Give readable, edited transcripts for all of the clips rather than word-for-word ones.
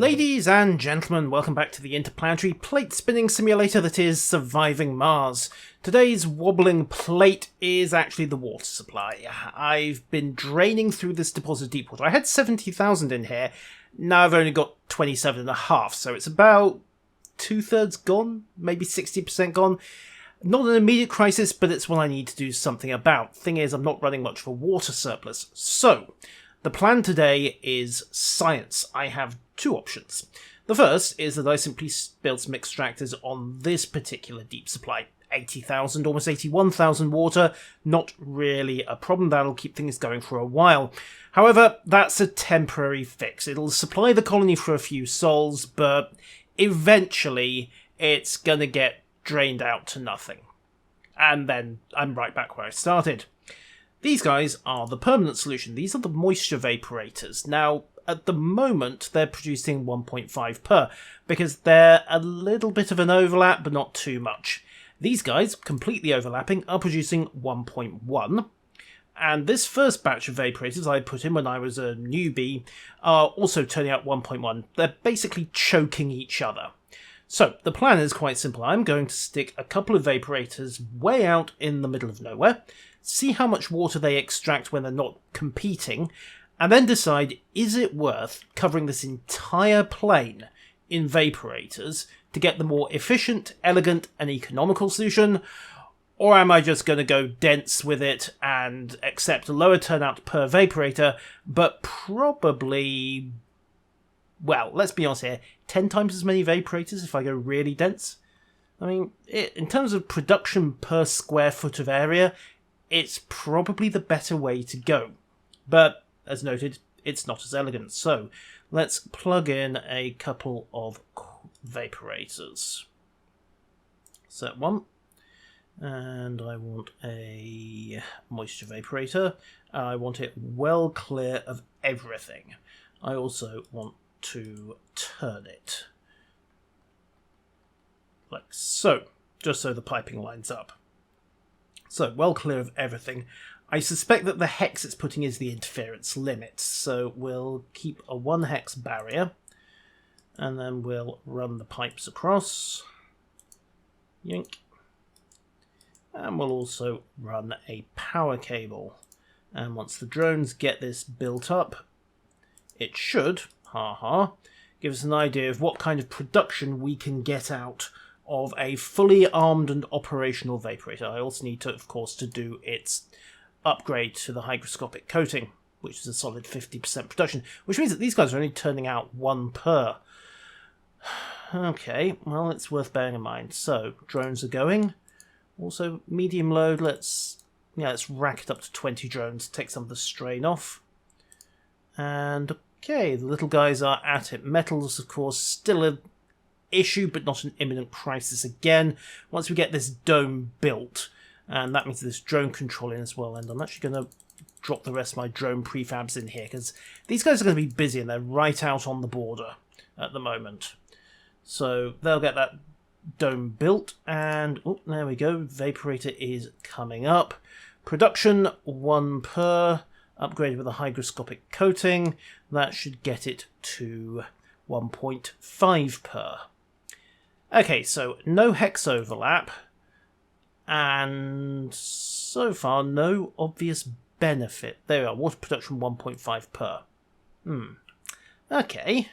Ladies and gentlemen, welcome back to the interplanetary plate spinning simulator that is Surviving Mars. Today's wobbling plate is actually the water supply. I've been draining through this deposit of deep water. I had 70,000 in here, now I've only got 27.5, so it's about 2/3 gone, maybe 60% gone. Not an immediate crisis, but it's one I need to do something about. Thing is, I'm not running much of a water surplus. So, the plan today is science. I have two options. The first is that I simply build some extractors on this particular deep supply. 80,000, almost 81,000 water, not really a problem. That'll keep things going for a while. However, that's a temporary fix. It'll supply the colony for a few sols, but eventually it's gonna get drained out to nothing. And then I'm right back where I started. These guys are the permanent solution. These are the moisture vaporators. Now, at the moment, they're producing 1.5 per, because they're a little bit of an overlap, but not too much. These guys, completely overlapping, are producing 1.1. And this first batch of vaporators I put in when I was a newbie are also turning out 1.1. They're basically choking each other. So, the plan is quite simple. I'm going to stick a couple of vaporators way out in the middle of nowhere, see how much water they extract when they're not competing, and then decide, is it worth covering this entire plane in vaporators to get the more efficient, elegant, and economical solution, or am I just going to go dense with it and accept a lower turnout per vaporator, but probably, well, let's be honest here, 10 times as many vaporators if I go really dense? I mean, in terms of production per square foot of area, it's probably the better way to go. But, as noted, it's not as elegant. So, let's plug in a couple of vaporators. Set one. And I want a moisture vaporator. I want it well clear of everything. I also want to turn it like so, just so the piping lines up. So, well clear of everything. I suspect that the hex it's putting is the interference limit, so we'll keep a 1 hex barrier, and then we'll run the pipes across. Yoink. And we'll also run a power cable. And once the drones get this built up, it should, give us an idea of what kind of production we can get out of a fully armed and operational vaporator. I also need to, of course, to do its upgrade to the hygroscopic coating, which is a solid 50% production, which means that these guys are only turning out 1 per. Okay, well, it's worth bearing in mind. So, drones are going. Also, medium load, let's rack it up to 20 drones, take some of the strain off. And, okay, the little guys are at it. Metals, of course, still an issue, but not an imminent crisis again. Once we get this dome built, and that means this drone controlling as well, and I'm actually going to drop the rest of my drone prefabs in here, because these guys are going to be busy, and they're right out on the border at the moment. So they'll get that dome built, and oh, there we go, vaporator is coming up. Production 1 per, upgraded with a hygroscopic coating. That should get it to 1.5 per. Okay, so no hex overlap, and so far no obvious benefit. There we are, water production 1.5 per. Okay,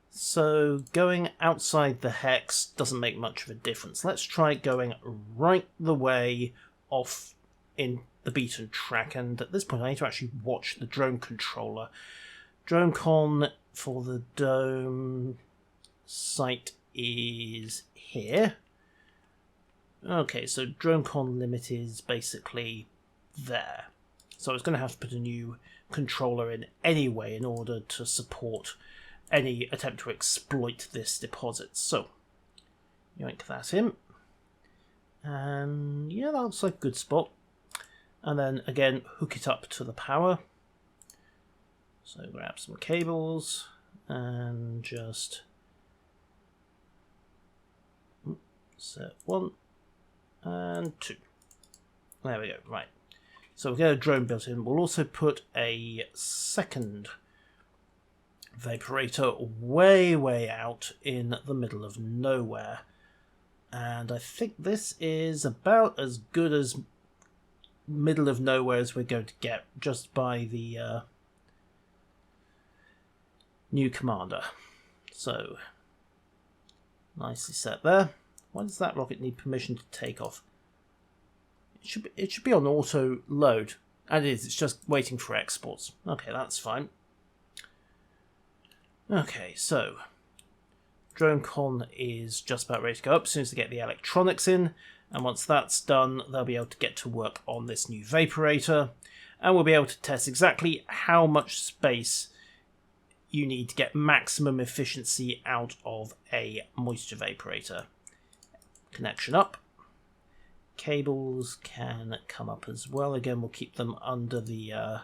so going outside the hex doesn't make much of a difference. Let's try going right the way off in the beaten track, and at this point I need to actually watch the drone controller. DroneCon for the dome site is here. Okay, so DroneCon limit is basically there. So I was going to have to put a new controller in anyway in order to support any attempt to exploit this deposit. So, yoink that in. And yeah, that looks like a good spot. And then again, hook it up to the power. So grab some cables and just set 1 and 2. There we go, right. So we'll get a drone built in. We'll also put a second Vaporator way out in the middle of nowhere. And I think this is about as good as middle of nowhere as we're going to get just by the new commander. So, nicely set there. Why does that rocket need permission to take off? It should be on auto load. And it is, it's just waiting for exports. Okay, that's fine. Okay, so DroneCon is just about ready to go up as soon as they get the electronics in, and once that's done, they'll be able to get to work on this new Vaporator, and we'll be able to test exactly how much space you need to get maximum efficiency out of a moisture Vaporator. Connection up. Cables can come up as well. Again, we'll keep them under the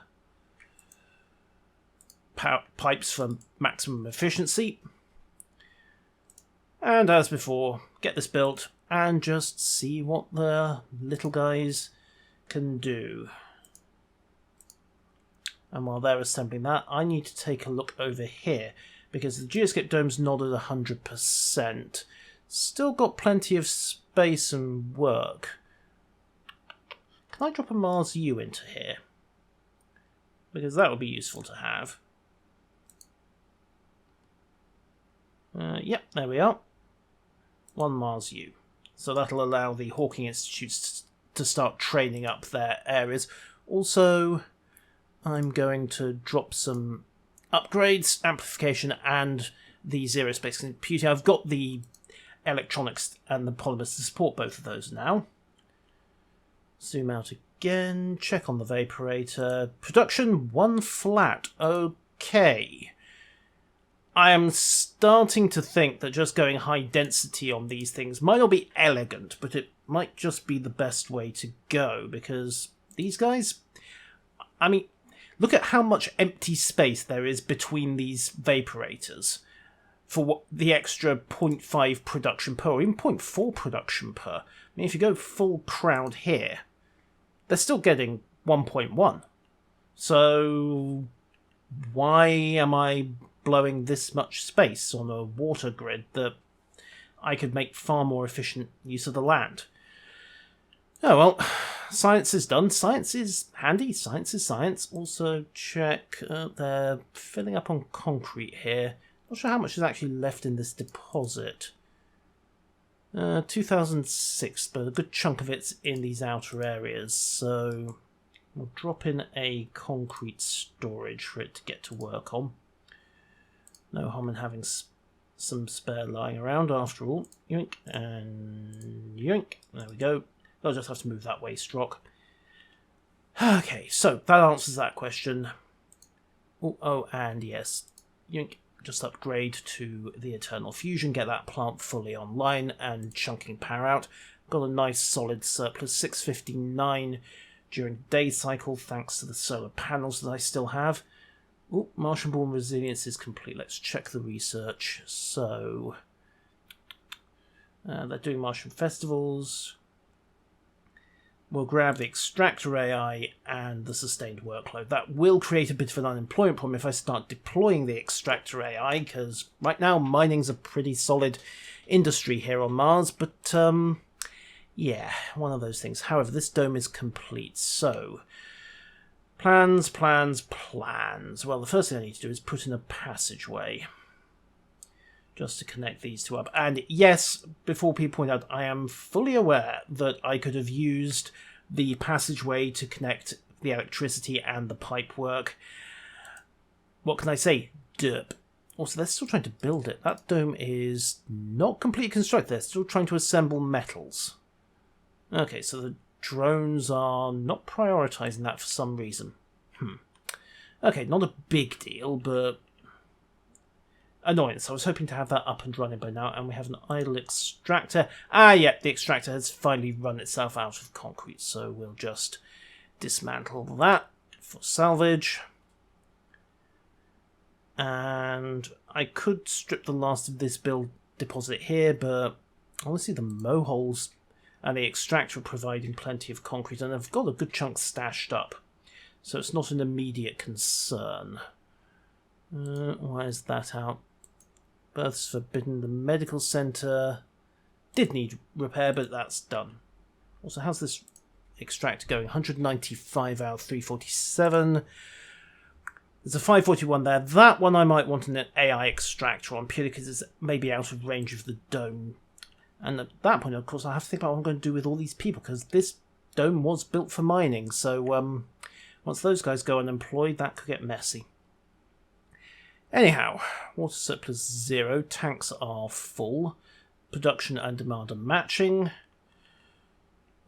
pipes for maximum efficiency. And as before, get this built and just see what the little guys can do. And while they're assembling that, I need to take a look over here because the Geoscape Dome's not at 100%. Still got plenty of space and work. Can I drop a Mars U into here? Because that would be useful to have. Yep, there we are. One Mars U. So that'll allow the Hawking Institutes to start training up their areas. Also, I'm going to drop some upgrades, amplification, and the Zero Space Computing. I've got the electronics and the polymers to support both of those now. Zoom out again, check on the Vaporator. Production 1 flat. Okay. I am starting to think that just going high density on these things might not be elegant, but it might just be the best way to go, because these guys, I mean, look at how much empty space there is between these Vaporators for what the extra 0.5 production per, or even 0.4 production per. I mean, if you go full crowd here, they're still getting 1.1. So why am I blowing this much space on a water grid that I could make far more efficient use of the land? Oh well, science is done. Science is handy. Science is science. Also check, they're filling up on concrete here. Not sure how much is actually left in this deposit. 2006, but a good chunk of it's in these outer areas, so we'll drop in a concrete storage for it to get to work on. No harm in having some spare lying around after all. Yoink and yoink. There we go. They'll just have to move that waste rock. Okay, so that answers that question. Oh, and yes, yoink. Just upgrade to the Eternal Fusion, get that plant fully online and chunking power out. Got a nice solid surplus, 659 during the day cycle, thanks to the solar panels that I still have. Oh, Martian-born resilience is complete. Let's check the research. So, they're doing Martian festivals. We'll grab the extractor AI and the sustained workload. That will create a bit of an unemployment problem if I start deploying the extractor AI, because right now mining's a pretty solid industry here on Mars, but yeah, one of those things. However, this dome is complete, so plans. Well, the first thing I need to do is put in a passageway just to connect these two up. And yes, before people point out, I am fully aware that I could have used the passageway to connect the electricity and the pipe work. What can I say? Derp. Also, they're still trying to build it. That dome is not completely constructed. They're still trying to assemble metals. Okay, so the drones are not prioritizing that for some reason. Okay, not a big deal, but annoyance. I was hoping to have that up and running by now, and we have an idle extractor. Yeah, the extractor has finally run itself out of concrete, so we'll just dismantle that for salvage. And I could strip the last of this build deposit here, but honestly the mow holes and the extractor are providing plenty of concrete, and I've got a good chunk stashed up, so it's not an immediate concern. Why is that out? Births forbidden. The medical centre did need repair, but that's done. Also, how's this extractor going? 195 out of 347. There's a 541 there. That one I might want an AI extractor on, purely because it's maybe out of range of the dome. And at that point, of course, I have to think about what I'm going to do with all these people, because this dome was built for mining. So once those guys go unemployed, that could get messy. Anyhow, water surplus 0. Tanks are full. Production and demand are matching.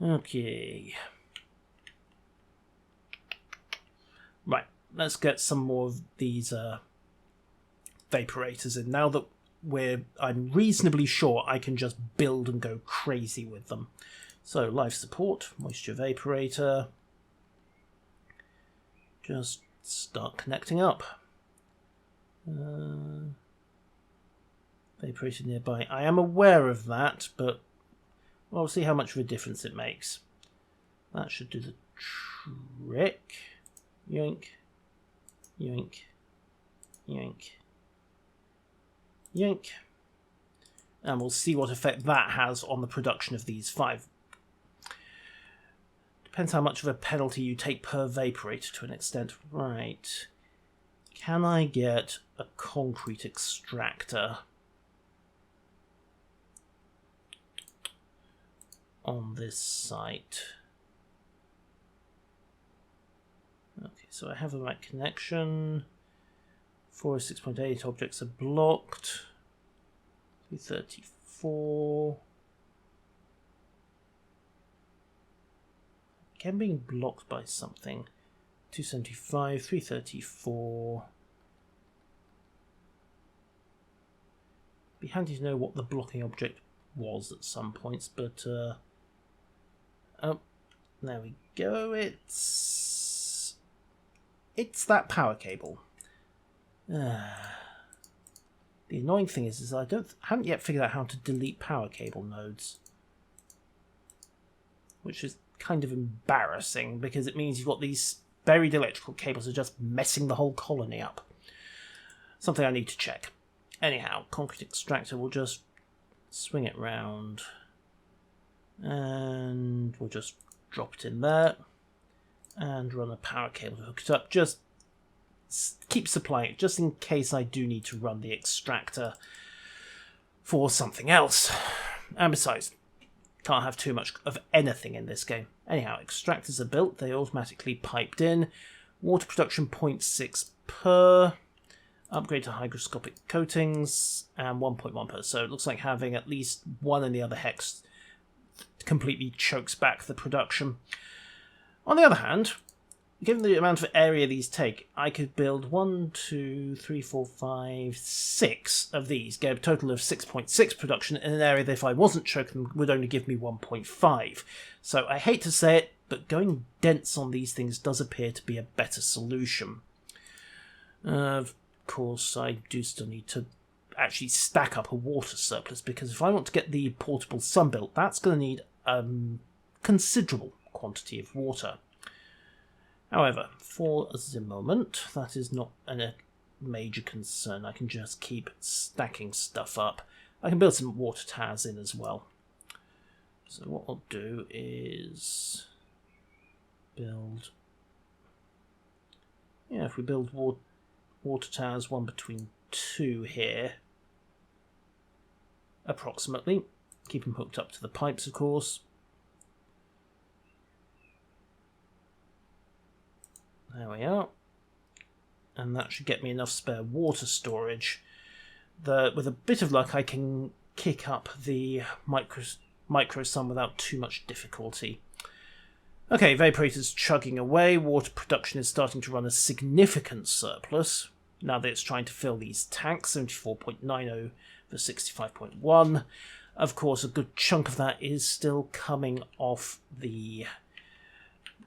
Okay. Right, let's get some more of these vaporators in. Now that I'm reasonably sure I can just build and go crazy with them. So, life support, moisture vaporator. Just start connecting up. Vaporator nearby. I am aware of that, but we'll see how much of a difference it makes. That should do the trick. Yoink. Yoink. Yoink. Yoink. And we'll see what effect that has on the production of these 5. Depends how much of a penalty you take per vaporator to an extent. Right. Can I get a concrete extractor on this site? Okay, so I have the right connection. 406.8 objects are blocked. 334. Again, being blocked by something. 275, 334. Be handy to know what the blocking object was at some points, but oh, there we go. It's that power cable. The annoying thing is I haven't yet figured out how to delete power cable nodes, which is kind of embarrassing because it means you've got these buried electrical cables are just messing the whole colony up. Something I need to check. Anyhow, concrete extractor will just swing it round and we'll just drop it in there and run a power cable to hook it up. Just keep supplying it just in case I do need to run the extractor for something else. And besides, can't have too much of anything in this game. Anyhow, extractors are built, they automatically piped in. Water production 0.6 per. Upgrade to hygroscopic coatings, and 1.1 per. So it looks like having at least one in the other hex completely chokes back the production. On the other hand, given the amount of area these take, I could build 1, 2, 3, 4, 5, 6 of these, get a total of 6.6 production in an area that if I wasn't choking them would only give me 1.5. So I hate to say it, but going dense on these things does appear to be a better solution. Of course, I do still need to actually stack up a water surplus, because if I want to get the portable sun built, that's going to need a considerable quantity of water. However, for the moment, that is not a major concern. I can just keep stacking stuff up. I can build some water towers in as well. So what I'll do is build... Yeah, if we build water towers, one between 2 here, approximately. Keep them hooked up to the pipes, of course. There we are. And that should get me enough spare water storage. With a bit of luck, I can kick up the micro sun without too much difficulty. Okay, evaporator's chugging away. Water production is starting to run a significant surplus. Now that it's trying to fill these tanks, 74.90 for 65.1. Of course, a good chunk of that is still coming off the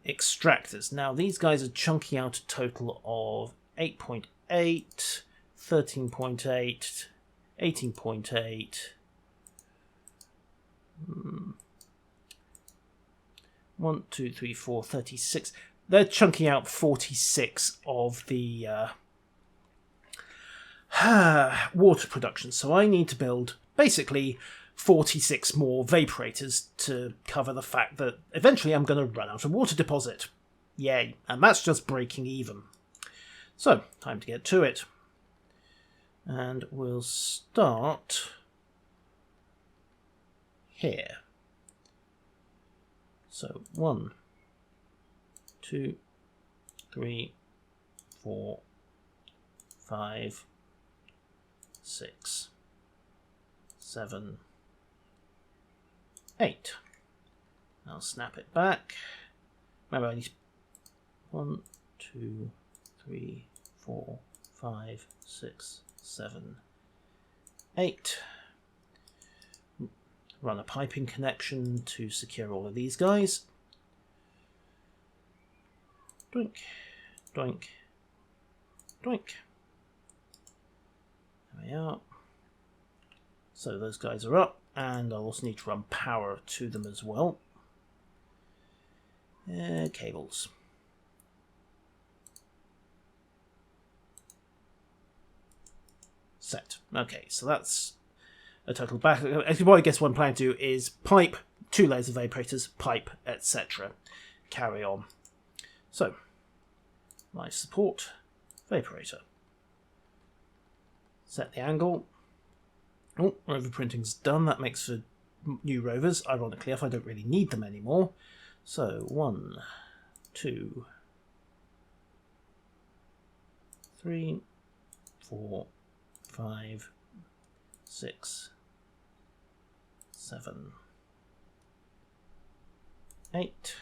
extractors. Now, these guys are chunking out a total of 8.8, 13.8, 18.8. 1, 2, 3, 4, 36. They're chunking out 46 of the Water production. So I need to build basically 46 more vaporators to cover the fact that eventually I'm going to run out of water deposit. Yay. And that's just breaking even. So, time to get to it. And we'll start here. So 1, 2, 3, 4, 5, 6, 7, 8. I'll snap it back. Remember, I need 1, 2, 3, 4, 5, 6, 7, 8. Run a piping connection to secure all of these guys. Doink, doink, doink. There we are. So those guys are up, and I'll also need to run power to them as well. Cables. Set. Okay, so that's a total back. Actually, what I guess what I'm planning to do is pipe, 2 layers of evaporators, pipe, etc. Carry on. So, live support, evaporator. Set the angle. Oh, rover printing's done. That makes for new rovers, ironically enough. I don't really need them anymore. So, 1, 2, 3, 4, 5, 6, 7, 8.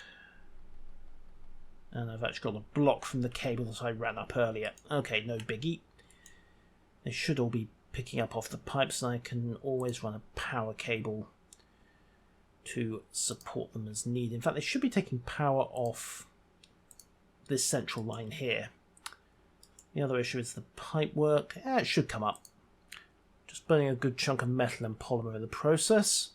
And I've actually got a block from the cable that I ran up earlier. Okay, no biggie. They should all be picking up off the pipes, and I can always run a power cable to support them as needed. In fact, they should be taking power off this central line here. The other issue is the pipe work. It should come up. Just burning a good chunk of metal and polymer in the process.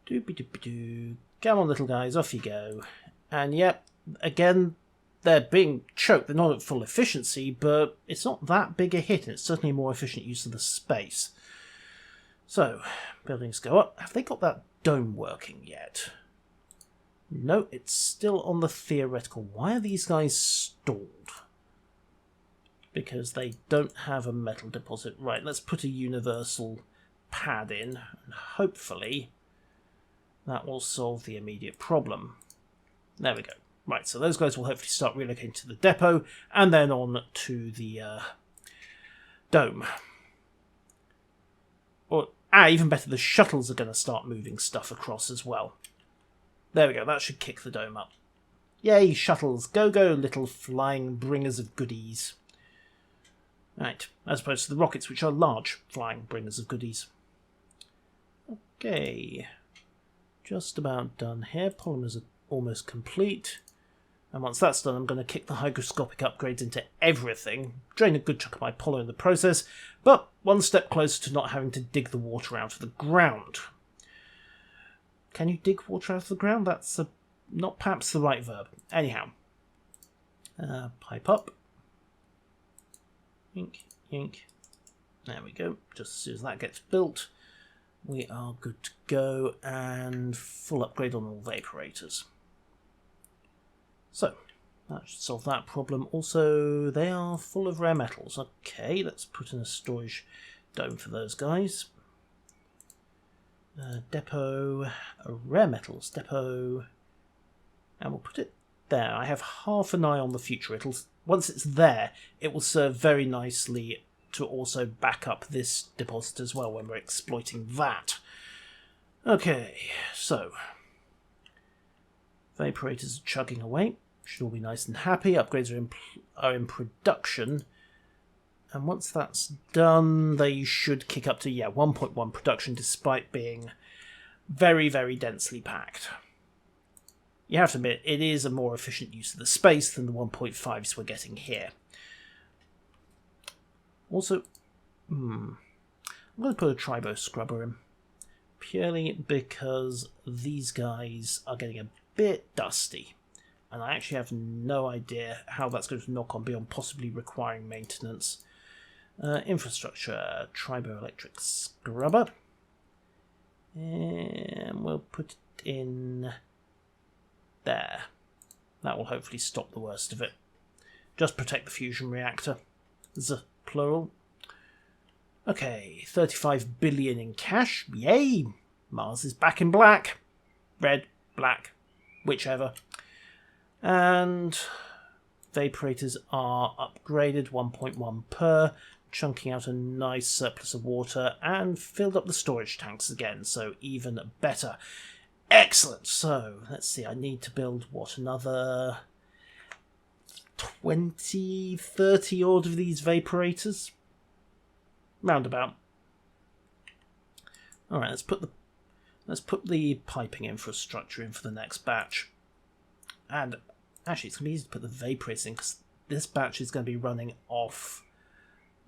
Doopy-doopy-doo. Come on, little guys, off you go. And yep, again, they're being choked. They're not at full efficiency, but it's not that big a hit, and it's certainly a more efficient use of the space. So, buildings go up. Have they got that dome working yet? No, it's still on the theoretical. Why are these guys stalled? Because they don't have a metal deposit. Right, let's put a universal pad in, and hopefully that will solve the immediate problem. There we go. Right, so those guys will hopefully start relocating to the depot, and then on to the dome. Or, even better, the shuttles are going to start moving stuff across as well. There we go, that should kick the dome up. Yay, shuttles. Go, go, little flying bringers of goodies. Right, as opposed to the rockets, which are large flying bringers of goodies. Okay. Just about done here. Polymers are almost complete. And once that's done, I'm going to kick the hygroscopic upgrades into everything, drain a good chunk of my polymer in the process, but one step closer to not having to dig the water out of the ground. Can you dig water out of the ground? That's not perhaps the right verb. Anyhow, pipe up. Yink, yink. There we go. Just as soon as that gets built, we are good to go, and full upgrade on all vaporators. So, that should solve that problem. Also, they are full of rare metals. Okay, let's put in a storage dome for those guys. Depot, rare metals depot, and we'll put it there. I have half an eye on the future. Once it's there, it will serve very nicely to also back up this deposit as well when we're exploiting that. Okay, so vaporators are chugging away. Should all be nice and happy. Upgrades are in production. And once that's done, they should kick up to, 1.1 production, despite being very, very densely packed. You have to admit, it is a more efficient use of the space than the 1.5s we're getting here. Also, I'm going to put a Tribo Scrubber in, purely because these guys are getting a bit dusty. And I actually have no idea how that's going to knock on beyond possibly requiring maintenance. Infrastructure, triboelectric scrubber. And we'll put it in there. That will hopefully stop the worst of it. Just protect the fusion reactor. Plural. Okay, 35 billion in cash. Yay! Mars is back in black. Red, black, whichever. And vaporators are upgraded, 1.1 per, chunking out a nice surplus of water, and filled up the storage tanks again, so even better. Excellent! So, let's see, I need to build, what, another 20, 30 odd of these vaporators? Roundabout. Alright, let's put the piping infrastructure in for the next batch. And actually, it's going to be easy to put the vaporators in, because this batch is going to be running off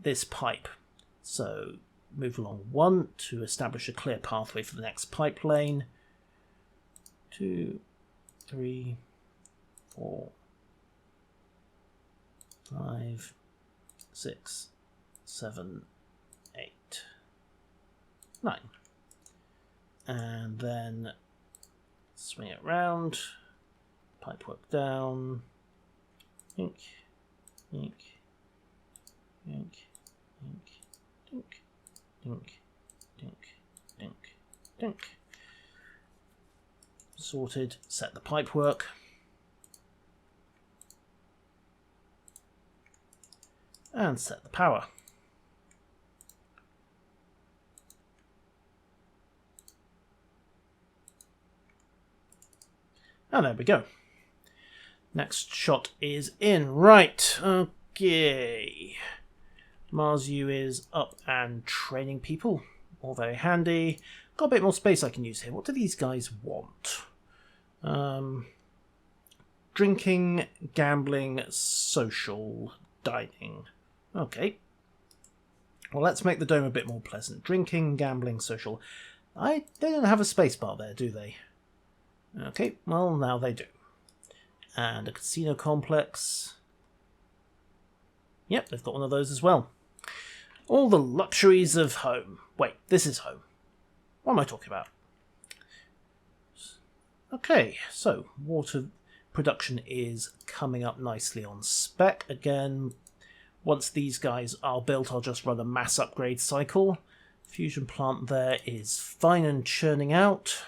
this pipe. So, move along 1 to establish a clear pathway for the next pipe lane. 2, 3, 4, 5, 6, 7, 8, 9. And then swing it round, pipe work down, ink, ink, ink, ink, dink, dink, dink, dink, dink. Sorted, set the pipe work. And set the power. And there we go. Next shot is in. Right, okay. Mars U is up and training people. All very handy. Got a bit more space I can use here. What do these guys want? Drinking, gambling, social, dining. Okay. Well, let's make the dome a bit more pleasant. Drinking, gambling, social. They don't have a space bar there, do they? Okay, well, now they do. And a casino complex. Yep, they've got one of those as well. All the luxuries of home. Wait, this is home. What am I talking about? Okay, so water production is coming up nicely on spec. Again, once these guys are built, I'll just run a mass upgrade cycle. Fusion plant there is fine and churning out.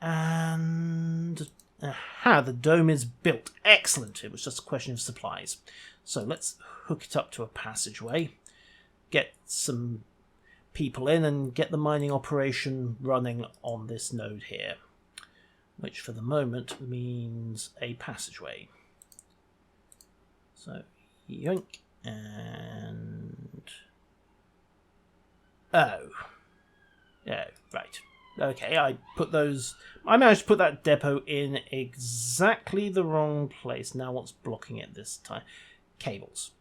And the dome is built. Excellent. It was just a question of supplies. So let's hook it up to a passageway, get some people in, and get the mining operation running on this node here, which for the moment means a passageway. So yoink, and yeah, right. Okay, I managed to put that depot in exactly the wrong place. Now what's blocking it this time? Cables.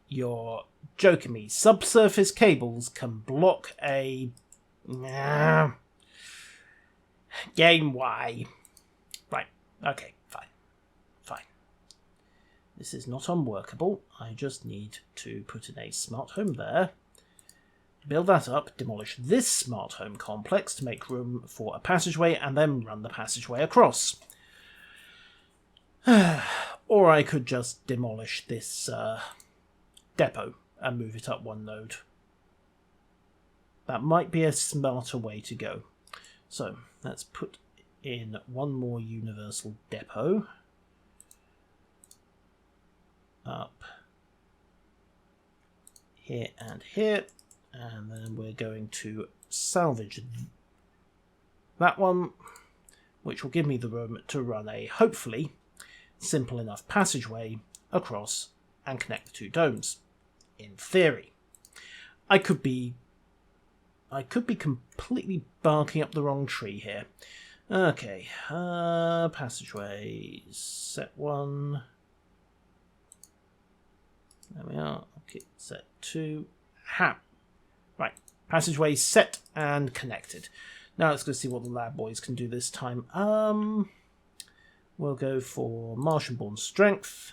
You're joking me. Subsurface cables can block a... Game Y. Right, okay, fine. Fine. This is not unworkable. I just need to put in a smart home there. Build that up, demolish this smart home complex to make room for a passageway, and then run the passageway across. Or I could just demolish this depot and move it up one node. That might be a smarter way to go. So let's put in one more universal depot. Up here and here. And then we're going to salvage that one, which will give me the room to run a, hopefully, simple enough passageway across and connect the two domes. In theory. I could be completely barking up the wrong tree here. Okay, passageway, set 1. There we are. Okay, set 2. Right, passageway set and connected. Now let's go see what the lab boys can do this time. We'll go for Martian-born strength.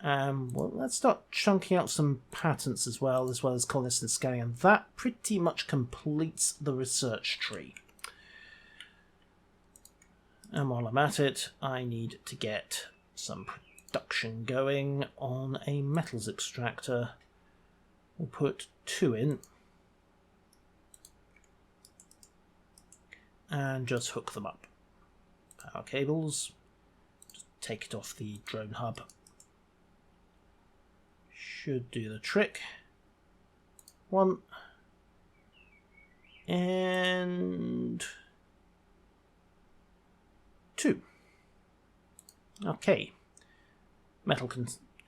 Well, let's start chunking out some patents as well as colonists and scanning, and that pretty much completes the research tree. And while I'm at it, I need to get some production going on a metals extractor. We'll put 2 in. And just hook them up. Power cables. Just take it off the drone hub. Should do the trick. 1. And 2. Okay. Metal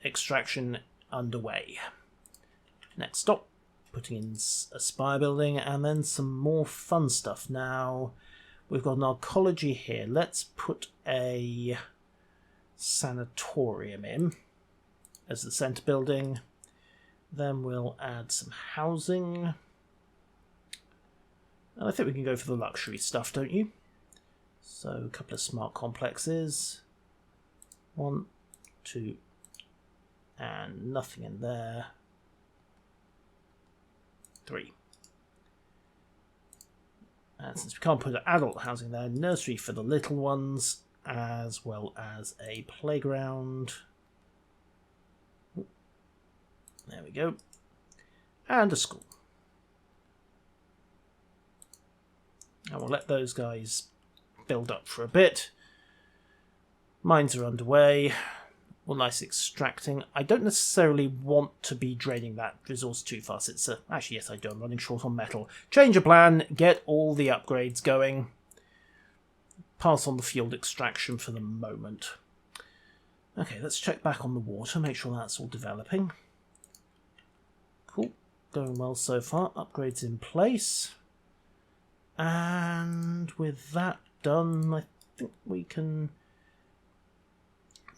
extraction underway. Next stop. Putting in a spire building and then some more fun stuff. Now, we've got an arcology here. Let's put a sanatorium in as the centre building. Then we'll add some housing. And I think we can go for the luxury stuff, don't you? So a couple of smart complexes. 1, 2, and nothing in there. 3. And since we can't put adult housing there, nursery for the little ones, as well as a playground. There we go. And a school. And we'll let those guys build up for a bit. Mines are underway. Well, nice extracting. I don't necessarily want to be draining that resource too fast. It's actually, yes, I do. I'm running short on metal. Change of plan. Get all the upgrades going. Pass on the field extraction for the moment. Okay, let's check back on the water. Make sure that's all developing. Cool. Going well so far. Upgrades in place. And with that done, I think we can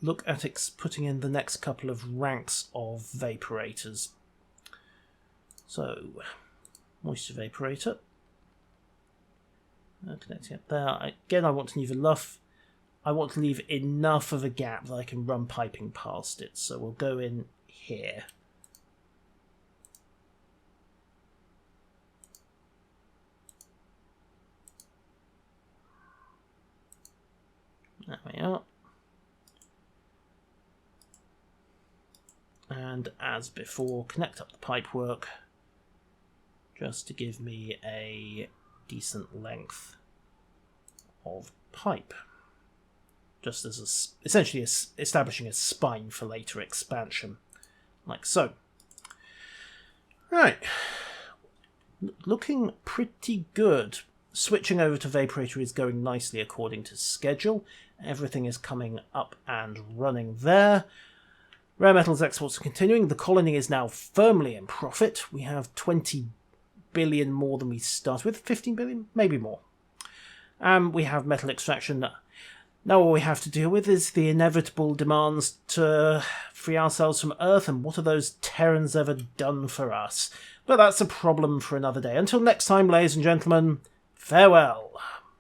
look at putting in the next couple of ranks of vaporators. So, moisture vaporator. Connecting it there. Again, I want to leave enough. I want to leave enough of a gap that I can run piping past it. So we'll go in here. There we are. And as before, connect up the pipework just to give me a decent length of pipe. Just as essentially establishing a spine for later expansion, like so. Right. Looking pretty good. Switching over to Vaporator is going nicely according to schedule. Everything is coming up and running there. Rare metals exports are continuing. The colony is now firmly in profit. We have 20 billion more than we started with. 15 billion? Maybe more. We have metal extraction. Now all we have to deal with is the inevitable demands to free ourselves from Earth, and what have those Terrans ever done for us? But that's a problem for another day. Until next time, ladies and gentlemen, farewell.